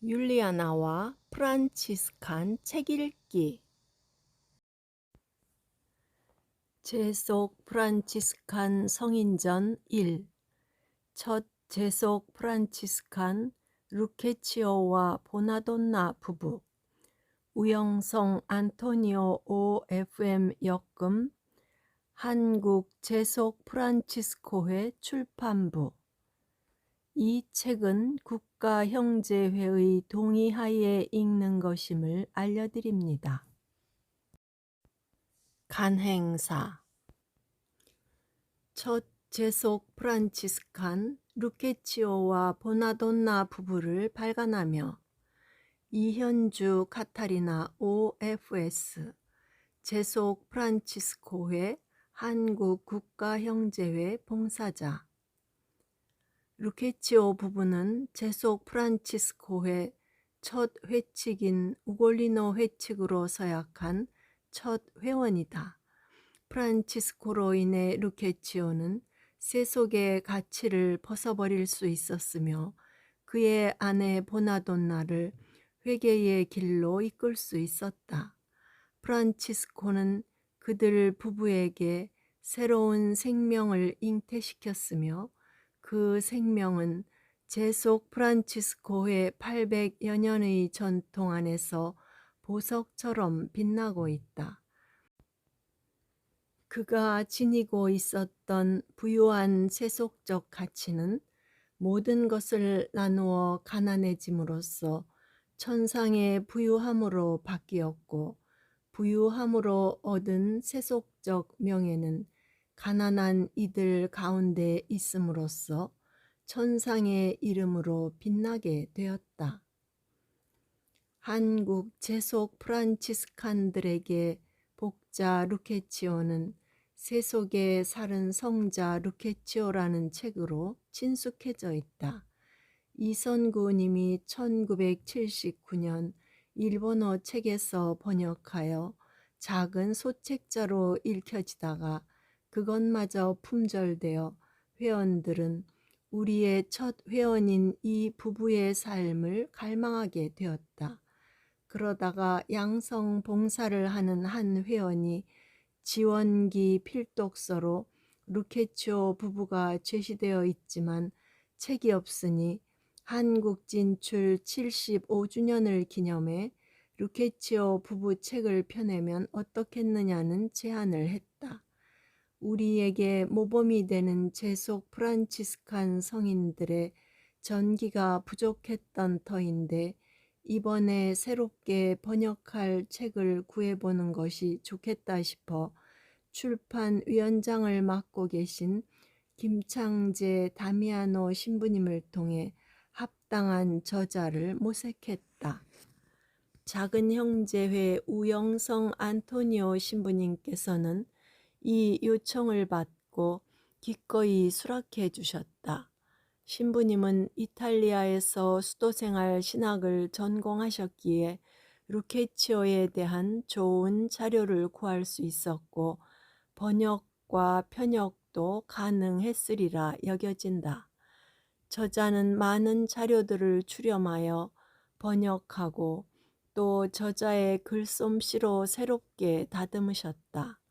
율리아나와 프란치스칸 책 읽기. 제속 프란치스칸 성인전 1. 첫 제속 프란치스칸 루케치오와 보나돈나 부부. 우영성 안토니오 OFM 역금. 한국 제속 프란치스코회 출판부. 이 책은 국가형제회의 동의하에 읽는 것임을 알려드립니다. 간행사. 첫 제속 프란치스칸 루케치오와 보나돈나 부부를 발간하며 이현주 카타리나 OFS 제속 프란치스코회 한국 국가형제회 봉사자. 루케치오 부부는 제속 프란치스코회 첫 회칙인 우골리노 회칙으로 서약한 첫 회원이다. 프란치스코로 인해 루케치오는 세속의 가치를 벗어버릴 수 있었으며 그의 아내 보나돈나를 회개의 길로 이끌 수 있었다. 프란치스코는 그들 부부에게 새로운 생명을 잉태시켰으며 그 생명은 제속 프란치스코회 800여 년의 전통 안에서 보석처럼 빛나고 있다. 그가 지니고 있었던 부유한 세속적 가치는 모든 것을 나누어 가난해짐으로써 천상의 부유함으로 바뀌었고, 부유함으로 얻은 세속적 명예는 가난한 이들 가운데 있음으로써 천상의 이름으로 빛나게 되었다. 한국 제속 프란치스칸들에게 복자 루케치오는 세속의 살은 성자 루케치오라는 책으로 친숙해져 있다. 이선구 님이 1979년 일본어 책에서 번역하여 작은 소책자로 읽혀지다가 그것마저 품절되어 회원들은 우리의 첫 회원인 이 부부의 삶을 갈망하게 되었다. 그러다가 양성 봉사를 하는 한 회원이 지원기 필독서로 루케치오 부부가 제시되어 있지만 책이 없으니 한국 진출 75주년을 기념해 루케치오 부부 책을 펴내면 어떻겠느냐는 제안을 했다. 우리에게 모범이 되는 제속 프란치스칸 성인들의 전기가 부족했던 터인데 이번에 새롭게 번역할 책을 구해보는 것이 좋겠다 싶어 출판위원장을 맡고 계신 김창재 다미아노 신부님을 통해 합당한 저자를 모색했다. 작은 형제회 우영성 안토니오 신부님께서는 이 요청을 받고 기꺼이 수락해 주셨다. 신부님은 이탈리아에서 수도생활 신학을 전공하셨기에 루케치오에 대한 좋은 자료를 구할 수 있었고 번역과 편역도 가능했으리라 여겨진다. 저자는 많은 자료들을 출연하여 번역하고 또 저자의 글솜씨로 새롭게 다듬으셨다.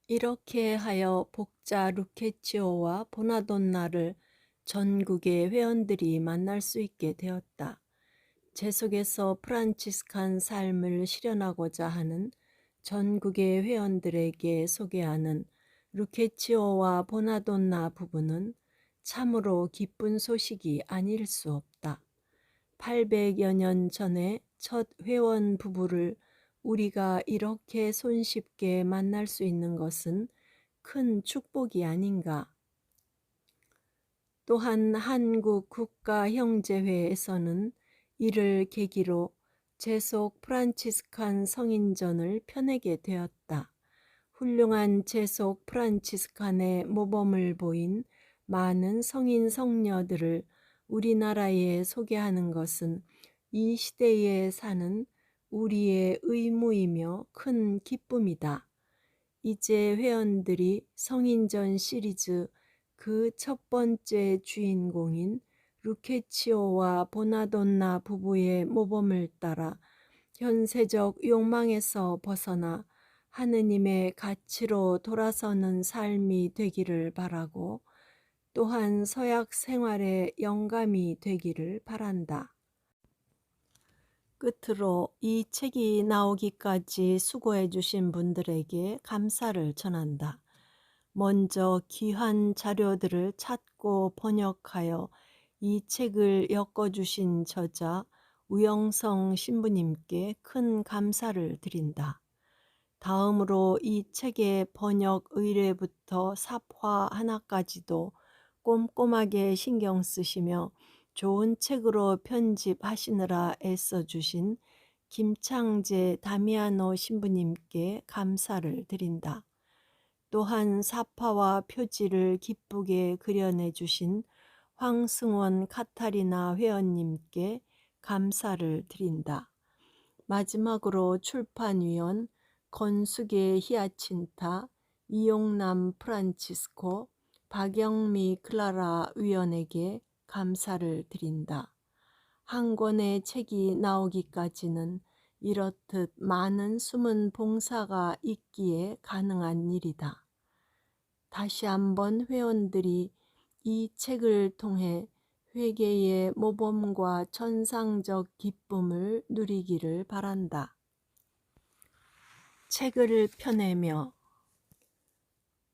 이렇게 하여 복자 루케치오와 보나돈나를 전국의 회원들이 만날 수 있게 되었다. 제속에서 프란치스칸 삶을 실현하고자 하는 전국의 회원들에게 소개하는 루케치오와 보나돈나 부부는 참으로 기쁜 소식이 아닐 수 없다. 800여 년 전에 첫 회원 부부를 우리가 이렇게 손쉽게 만날 수 있는 것은 큰 축복이 아닌가. 또한 한국 국가형제회에서는 이를 계기로 제속 프란치스칸 성인전을 펴내게 되었다. 훌륭한 제속 프란치스칸의 모범을 보인 많은 성인 성녀들을 우리나라에 소개하는 것은 이 시대에 사는 우리의 의무이며 큰 기쁨이다. 이제 회원들이 성인전 시리즈 그 첫 번째 주인공인 루케치오와 보나돈나 부부의 모범을 따라 현세적 욕망에서 벗어나 하느님의 가치로 돌아서는 삶이 되기를 바라고, 또한 서약 생활의 영감이 되기를 바란다. 끝으로 이 책이 나오기까지 수고해 주신 분들에게 감사를 전한다. 먼저 귀한 자료들을 찾고 번역하여 이 책을 엮어주신 저자 우영성 신부님께 큰 감사를 드린다. 다음으로 이 책의 번역 의뢰부터 삽화 하나까지도 꼼꼼하게 신경 쓰시며 좋은 책으로 편집하시느라 애써주신 김창재 다미아노 신부님께 감사를 드린다. 또한 사파와 표지를 기쁘게 그려내 주신 황승원 카타리나 회원님께 감사를 드린다. 마지막으로 출판위원 건숙의 히아친타, 이용남 프란치스코, 박영미 클라라 위원에게 감사를 드린다. 한 권의 책이 나오기까지는 이렇듯 많은 숨은 봉사가 있기에 가능한 일이다. 다시 한번 회원들이 이 책을 통해 회개의 모범과 천상적 기쁨을 누리기를 바란다. 책을 펴내며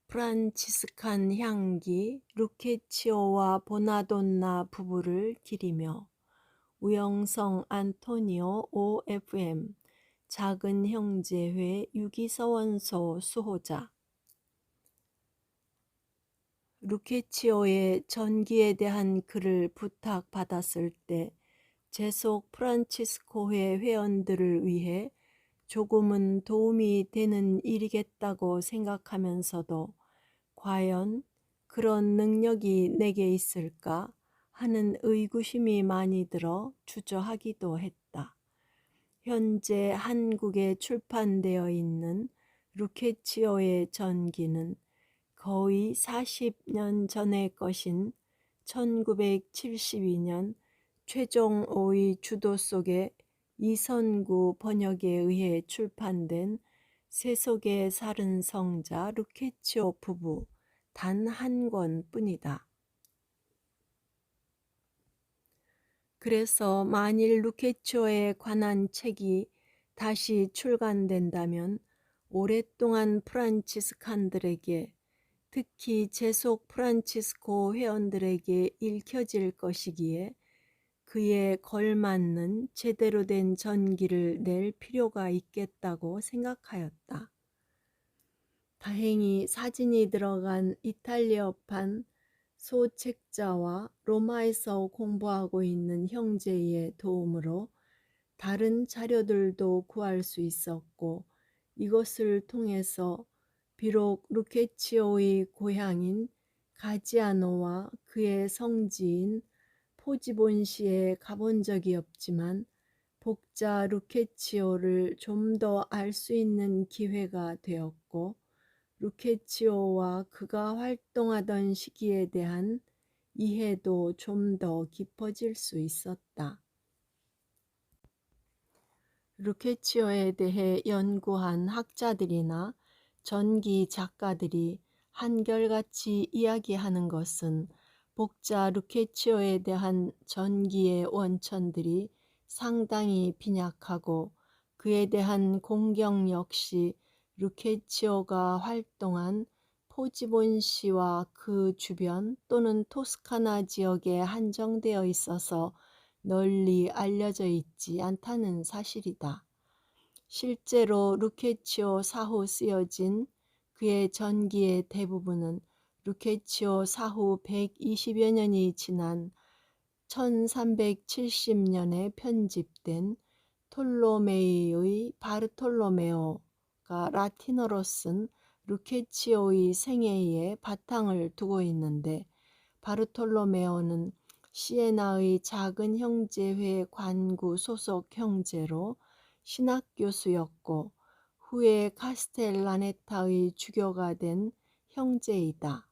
프란치스칸 향기 루케치오와 보나돈나 부부를 기리며 우영성 안토니오 OFM 작은 형제회 유기서원소 수호자. 루케치오의 전기에 대한 글을 부탁받았을 때 제속 프란치스코회 회원들을 위해 조금은 도움이 되는 일이겠다고 생각하면서도 과연 그런 능력이 내게 있을까 하는 의구심이 많이 들어 주저하기도 했다. 현재 한국에 출판되어 있는 루케치오의 전기는 거의 40년 전의 것인 1972년 최종오의 주도 속에 이선구 번역에 의해 출판된 세속의 살은 성자 루케치오 부부 단 한 권뿐이다. 그래서 만일 루케치오에 관한 책이 다시 출간된다면 오랫동안 프란치스칸들에게, 특히 제속 프란치스코 회원들에게 읽혀질 것이기에 그에 걸맞는 제대로 된 전기를 낼 필요가 있겠다고 생각하였다. 다행히 사진이 들어간 이탈리아판 소책자와 로마에서 공부하고 있는 형제의 도움으로 다른 자료들도 구할 수 있었고, 이것을 통해서 비록 루케치오의 고향인 가지아노와 그의 성지인 포지본시에 가본 적이 없지만 복자 루케치오를 좀 더 알 수 있는 기회가 되었고, 루케치오와 그가 활동하던 시기에 대한 이해도 좀 더 깊어질 수 있었다. 루케치오에 대해 연구한 학자들이나 전기 작가들이 한결같이 이야기하는 것은 복자 루케치오에 대한 전기의 원천들이 상당히 빈약하고, 그에 대한 공경 역시 루케치오가 활동한 포지본시와 그 주변 또는 토스카나 지역에 한정되어 있어서 널리 알려져 있지 않다는 사실이다. 실제로 루케치오 사후 쓰여진 그의 전기의 대부분은 루케치오 사후 120여 년이 지난 1370년에 편집된 톨로메이의 바르톨로메오가 라틴어로 쓴 루케치오의 생애에 바탕을 두고 있는데, 바르톨로메오는 시에나의 작은 형제회 관구 소속 형제로 신학 교수였고 후에 카스텔라네타의 주교가 된 형제이다.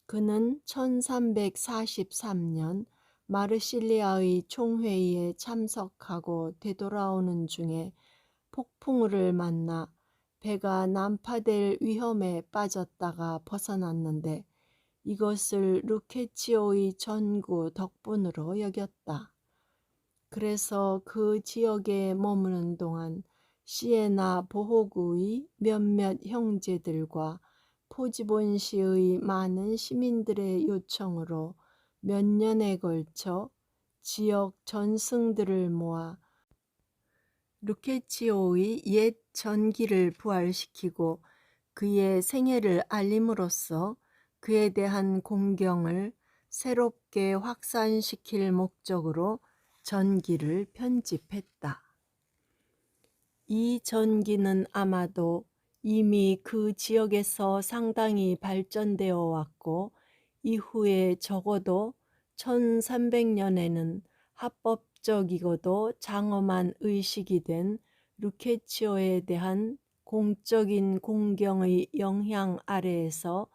그는 1343년 마르실리아의 총회의에 참석하고 되돌아오는 중에 폭풍우를 만나 배가 난파될 위험에 빠졌다가 벗어났는데 이것을 루케치오의 전구 덕분으로 여겼다. 그래서 그 지역에 머무는 동안 시에나 보호구의 몇몇 형제들과 포지본시의 많은 시민들의 요청으로 몇 년에 걸쳐 지역 전승들을 모아 루케치오의 옛 전기를 부활시키고 그의 생애를 알림으로써 그에 대한 공경을 새롭게 확산시킬 목적으로 전기를 편집했다. 이 전기는 아마도 이미 그 지역에서 상당히 발전되어 왔고 이후에 적어도 1300년에는 합법적이고도 장엄한 의식이 된 루케치오에 대한 공적인 공경의 영향 아래에서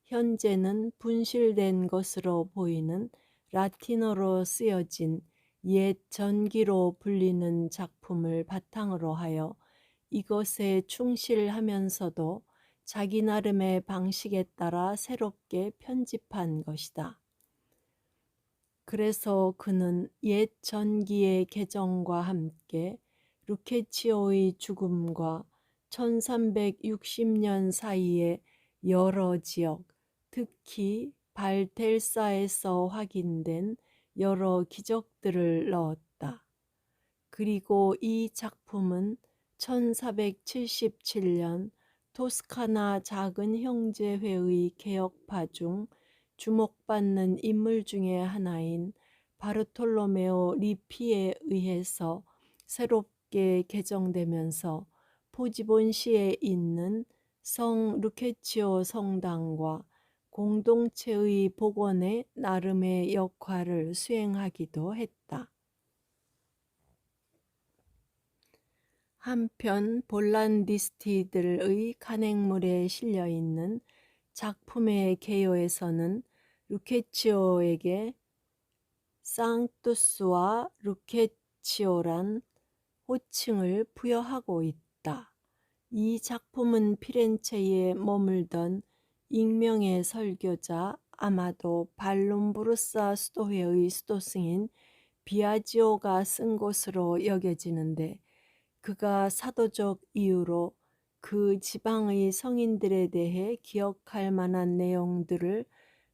현재는 분실된 것으로 보이는 라틴어로 쓰여진 옛 전기로 불리는 작품을 바탕으로 하여 이것에 충실하면서도 자기 나름의 방식에 따라 새롭게 편집한 것이다. 그래서 그는 옛 전기의 개정과 함께 루케치오의 죽음과 1360년 사이에 여러 지역, 특히 발델사에서 확인된 여러 기적들을 넣었다. 그리고 이 작품은 1477년 토스카나 작은 형제회의 개혁파 중 주목받는 인물 중의 하나인 바르톨로메오 리피에 의해서 새롭게 개정되면서 포지본시에 있는 성 루케치오 성당과 공동체의 복원에 나름의 역할을 수행하기도 했다. 한편 볼란디스트들의 간행물에 실려있는 작품의 개요에서는 루케치오에게 상투스와 루케치오란 호칭을 부여하고 있다. 이 작품은 피렌체에 머물던 익명의 설교자 아마도 발룸브루사 수도회의 수도승인 비아지오가 쓴 것으로 여겨지는데 그가 사도적 이유로 그 지방의 성인들에 대해 기억할 만한 내용들을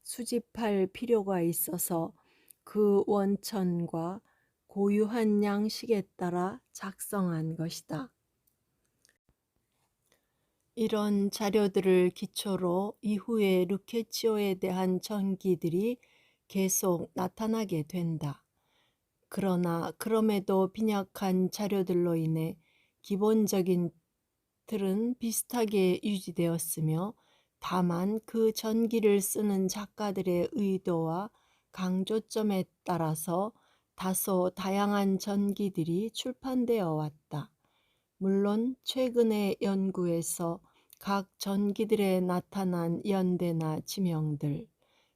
수집할 필요가 있어서 그 원천과 고유한 양식에 따라 작성한 것이다. 이런 자료들을 기초로 이후에 루케치오에 대한 전기들이 계속 나타나게 된다. 그러나 그럼에도 빈약한 자료들로 인해 기본적인 틀은 비슷하게 유지되었으며 다만 그 전기를 쓰는 작가들의 의도와 강조점에 따라서 다소 다양한 전기들이 출판되어 왔다. 물론 최근의 연구에서 각 전기들에 나타난 연대나 지명들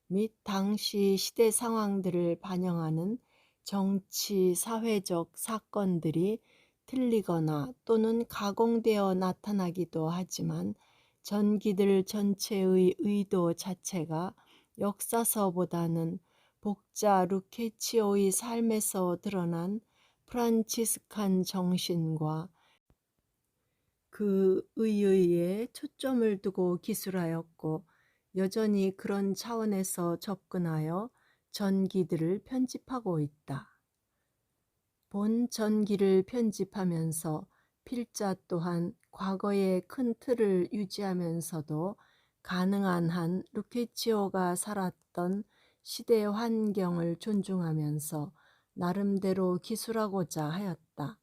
및 당시 시대 상황들을 반영하는 정치, 사회적 사건들이 틀리거나 또는 가공되어 나타나기도 하지만 전기들 전체의 의도 자체가 역사서보다는 복자 루케치오의 삶에서 드러난 프란치스칸 정신과 그 의의에 초점을 두고 기술하였고 여전히 그런 차원에서 접근하여 전기들을 편집하고 있다. 본 전기를 편집하면서 필자 또한 과거의 큰 틀을 유지하면서도 가능한 한 루케치오가 살았던 시대 환경을 존중하면서 나름대로 기술하고자 하였다.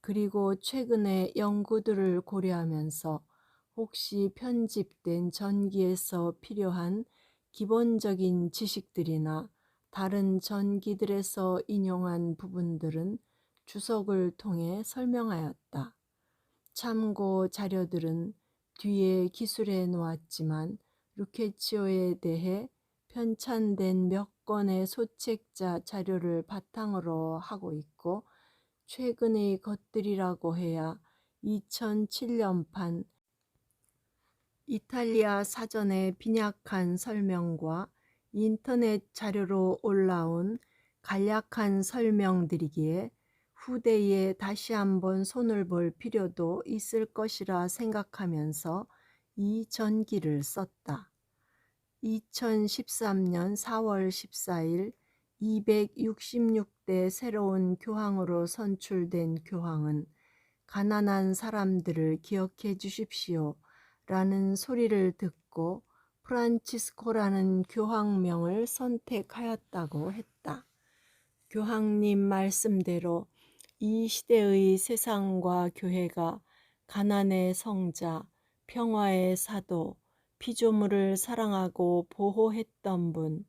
그리고 최근의 연구들을 고려하면서 혹시 편집된 전기에서 필요한 기본적인 지식들이나 다른 전기들에서 인용한 부분들은 주석을 통해 설명하였다. 참고 자료들은 뒤에 기술해 놓았지만 루케치오에 대해 편찬된 몇 권의 소책자 자료를 바탕으로 하고 있고, 최근의 것들이라고 해야 2007년판 이탈리아 사전의 빈약한 설명과 인터넷 자료로 올라온 간략한 설명들이기에 후대에 다시 한번 손을 볼 필요도 있을 것이라 생각하면서 이 전기를 썼다. 2013년 4월 14일 266대 새로운 교황으로 선출된 교황은 가난한 사람들을 기억해 주십시오 라는 소리를 듣고 프란치스코라는 교황명을 선택하였다고 했다. 교황님 말씀대로 이 시대의 세상과 교회가 가난의 성자, 평화의 사도, 피조물을 사랑하고 보호했던 분,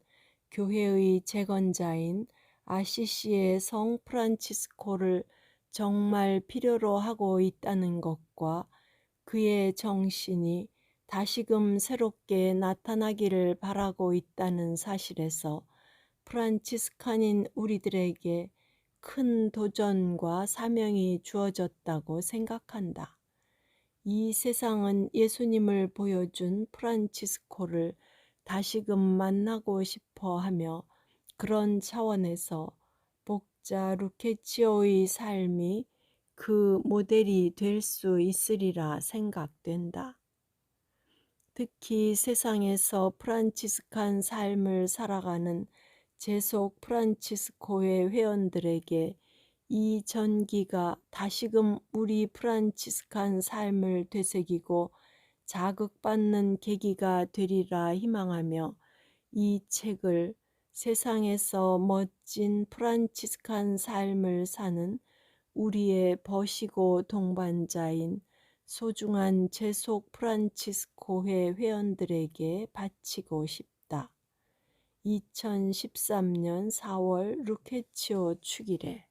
교회의 재건자인 아시시의 성 프란치스코를 정말 필요로 하고 있다는 것과 그의 정신이 다시금 새롭게 나타나기를 바라고 있다는 사실에서 프란치스칸인 우리들에게 큰 도전과 사명이 주어졌다고 생각한다. 이 세상은 예수님을 보여준 프란치스코를 다시금 만나고 싶어 하며 그런 차원에서 목자 루케치오의 삶이 그 모델이 될 수 있으리라 생각된다. 특히 세상에서 프란치스칸 삶을 살아가는 재속 프란치스코회 회원들에게 이 전기가 다시금 우리 프란치스칸 삶을 되새기고 자극받는 계기가 되리라 희망하며 이 책을 세상에서 멋진 프란치스칸 삶을 사는 우리의 버시고 동반자인 소중한 재속 프란치스코회 회원들에게 바치고 싶다. 2013년 4월 루케치오 축일에